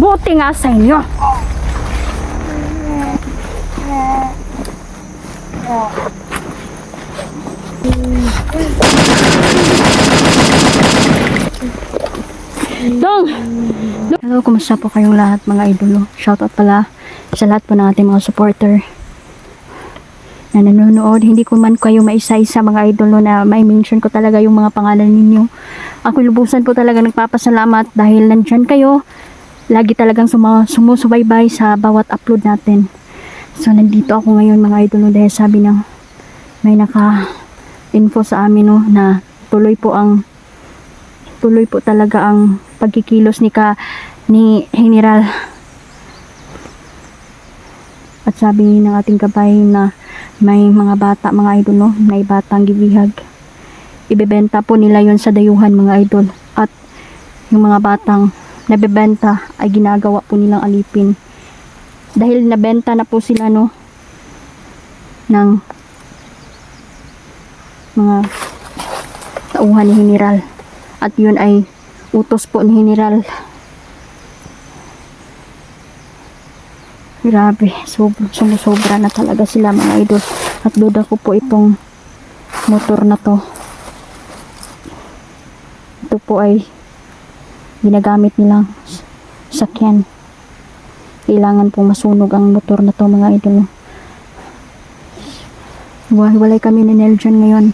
Buti nga sa inyo. Dong! Hello, kumusta po kayong lahat mga idolo? Shoutout pala sa lahat po ng ating mga supporter na nanonood. Hindi ko man kayo maisa-isa mga idolo na may mention ko talaga yung mga pangalan ninyo. Ako lubusan po talaga nagpapasalamat dahil nandyan kayo. Lagi talagang sumusubaybay sa bawat upload natin. So nandito ako ngayon mga idolo dahil sabi ng may naka-info sa amin no, na tuloy po talaga ang pagkikilos ni General. At sabi ng ating kabay na may mga bata mga idol no, may batang gibihag. Ibebenta po nila yon sa dayuhan mga idol. At yung mga batang nabebenta ay ginagawa po nilang alipin. Dahil nabenta na po sila no ng mga tauhan ni General. At yun ay utos po ni General. Grabe, sumusobra na talaga sila mga idol. At duda ko po itong motor na to. Ito po ay ginagamit nilang sakyan. Kailangan po masunog ang motor na to mga idol. Walay kami ni Neljan ngayon.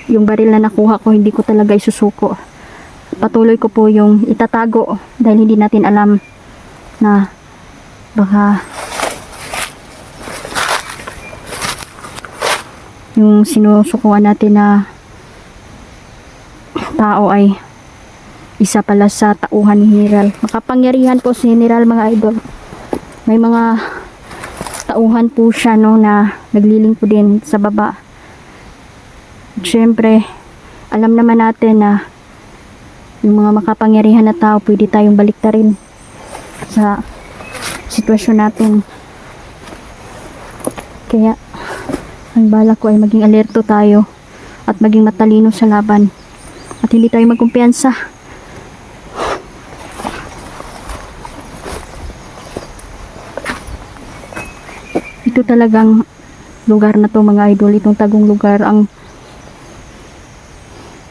Yung baril na nakuha ko, hindi ko talaga isusuko. Patuloy ko po yung itatago dahil hindi natin alam na baka yung sinusukuan natin na tao ay isa pala sa tauhan ni General. Makapangyarihan po si General mga idol. May mga tauhan po siya no, na naglilingkod din sa baba. Siyempre, alam naman natin na yung mga makapangyarihan na tao, pwede tayong baliktarin sa sitwasyon natin. Kaya, ang balak ko ay maging alerto tayo at maging matalino sa laban. At hindi tayo magkumpiyansa. Ito talagang lugar na to mga idol. Itong Tagum lugar ang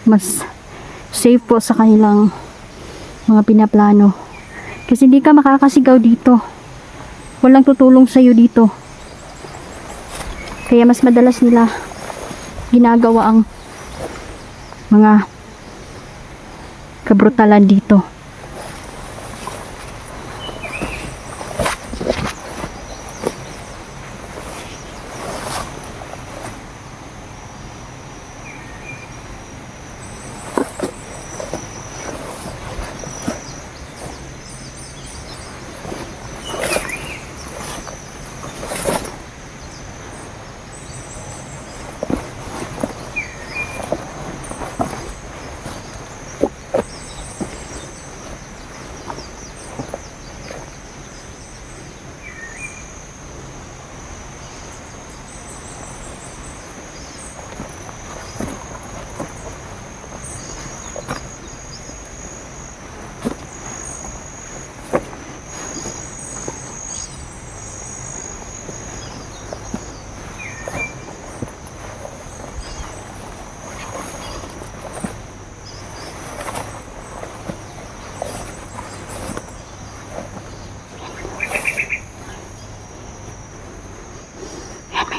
mas safe po sa kanilang mga pinaplano. Kasi hindi ka makakasigaw dito. Walang tutulong sa'yo dito. Kaya mas madalas nila ginagawa ang mga kabrutalan dito.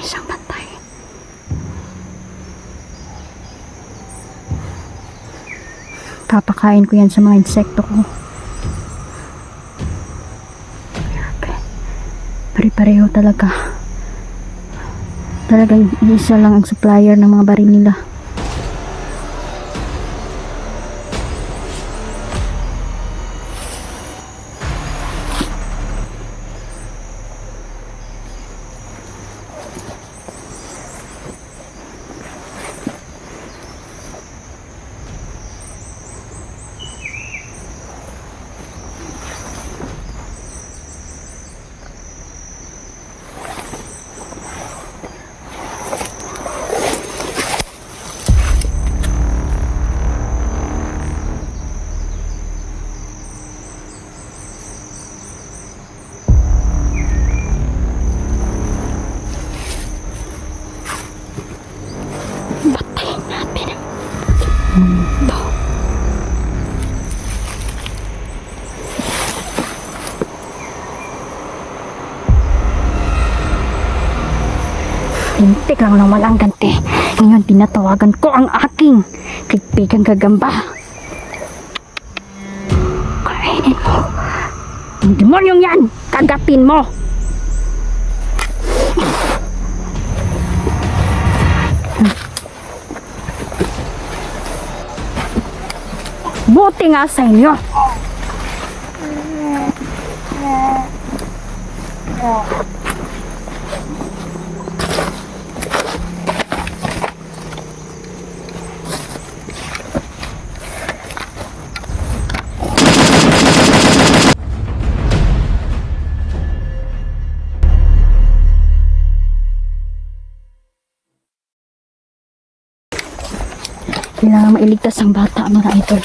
Isang bantay. Papakain ko yan sa mga insekto ko. Grabe. Pare-pareho talaga. Talagang isa lang ang supplier ng mga baril nila. Lintik lang naman ang ganti. Ngayon tinatawagan ko ang aking kaibigang gagamba. Kainin mo. Ang demonyong yan, kagatin mo. Buti nga sa inyo. Kailangan mailigtas ang bata, mga idol.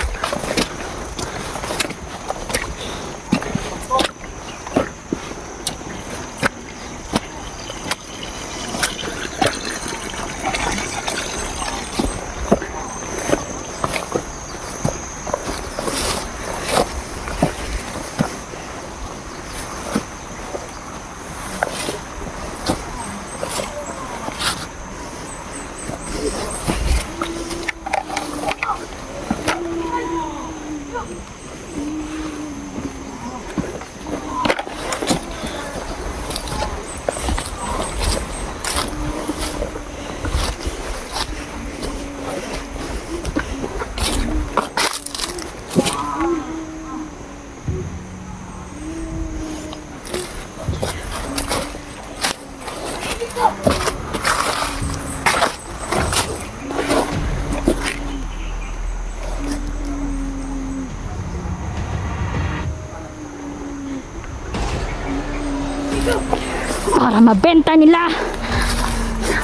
Para mabenta nila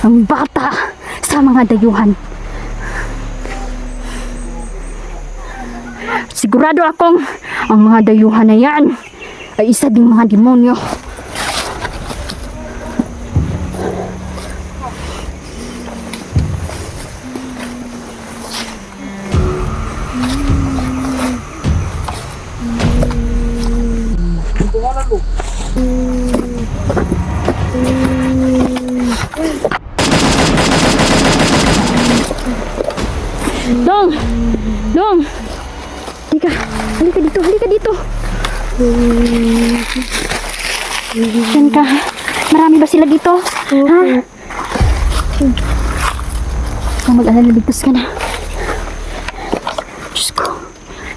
ang bata sa mga dayuhan. Sigurado akong ang mga dayuhan na yan ay isa ding mga demonyo. Dong! Dong! Halika dito, halika dito. Diyan ka. Marami ba sila dito? Ha? Kung mag-alala, ligtas ka na. Diyos ko.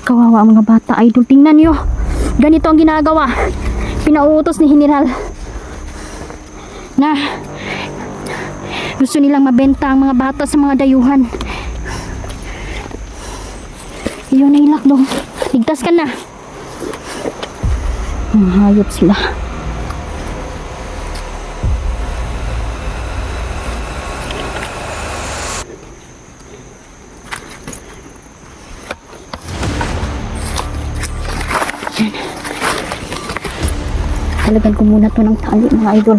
Kawawa ang mga bata, idol. Tingnan nyo. Ganito ang ginagawa. Pinauutos ni General na gusto nilang mabenta ang mga bata sa mga dayuhan. Iyon na ilak, Dong. Ligtas ka na. Hayop sila. Talagan ko muna to ng tali, mga idol.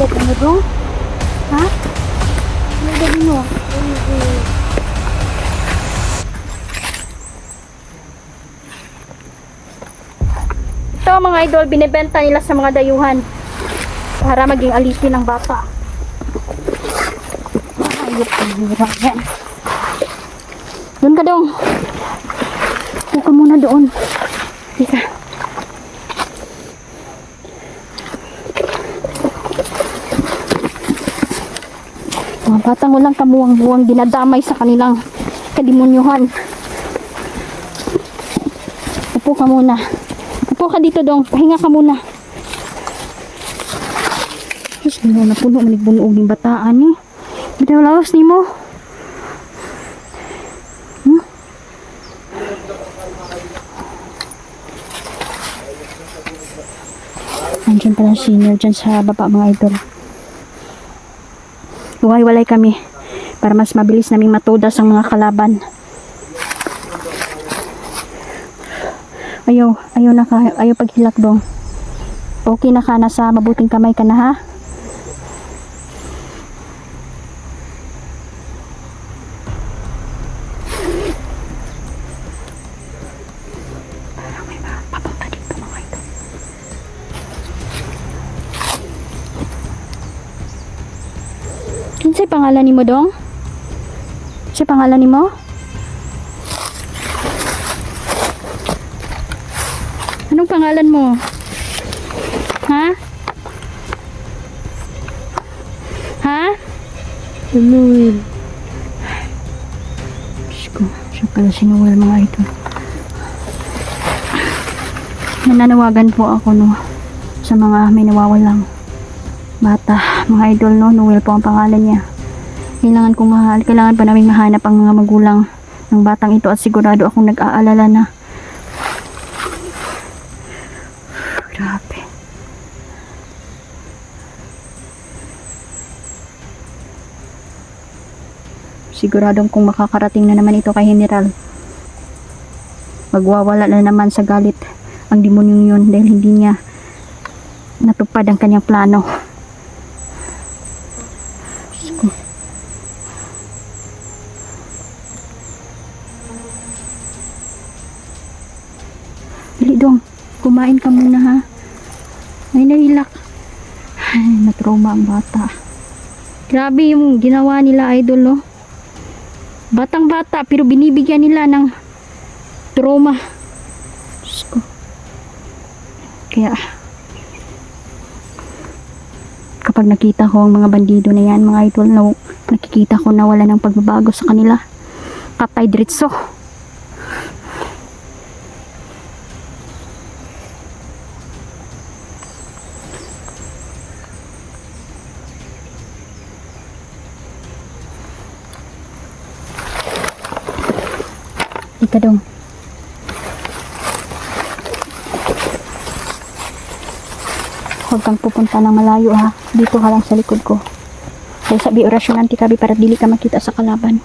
Ano dong? Ha? Ano dong mo? Ito mga idol, binibenta nila sa mga dayuhan para maging alisin ng bata. Ayop ang hirap yan. Doon ka dong. Huwag ka muna doon. Teka. Mga batang walang kamuwang-buwang dinadamay sa kanilang kademonyuhan. Upo ka muna. Upo ka dito, Dong. Pahinga ka muna. Diyos, na puno manigbunuog ng bataan ni. Bidalawas ni mo. Nandiyan pala senior dyan sa baba, mga idol. Huway-walay kami para mas mabilis naming matudas ang mga kalaban. Ayaw paghilak dong. Okay na ka, nasa mabuting kamay ka na ha. Parang may papunta dito mga ito. Kinsay pangalan ni mo dong? Siya pangalan ni mo? Anong pangalan mo? Ha? Ha? Noel. Diyos ko, siya pala si Noel mga ito. Nananawagan po ako no sa mga may nawawalang bata, mga idol no. Noel po ang pangalan niya. Kailangan pa namin mahanap ang mga magulang ng batang ito at sigurado akong nag-aalala na. Grabe. Siguradong kung makakarating na naman ito kay General, magwawala na naman sa galit ang demonyong yun dahil hindi niya natupad ang kanyang plano. Diyos ko. Dili dong, kumain ka muna ha. Ay nahilak. Ay, natrauma ang bata. Grabe yung ginawa nila idol no. Batang bata pero binibigyan nila ng trauma. Diyos ko. Kaya kapag nakita ko ang mga bandido na yan mga idol, nakikita ko na wala ng pagbabago sa kanila. Patay diretso. Ika dong. Huwag kang pupunta ng malayo ha. Dito ka lang sa likod ko. Dahil sabi orasyon anti kabi para dili ka makita sa kalaban.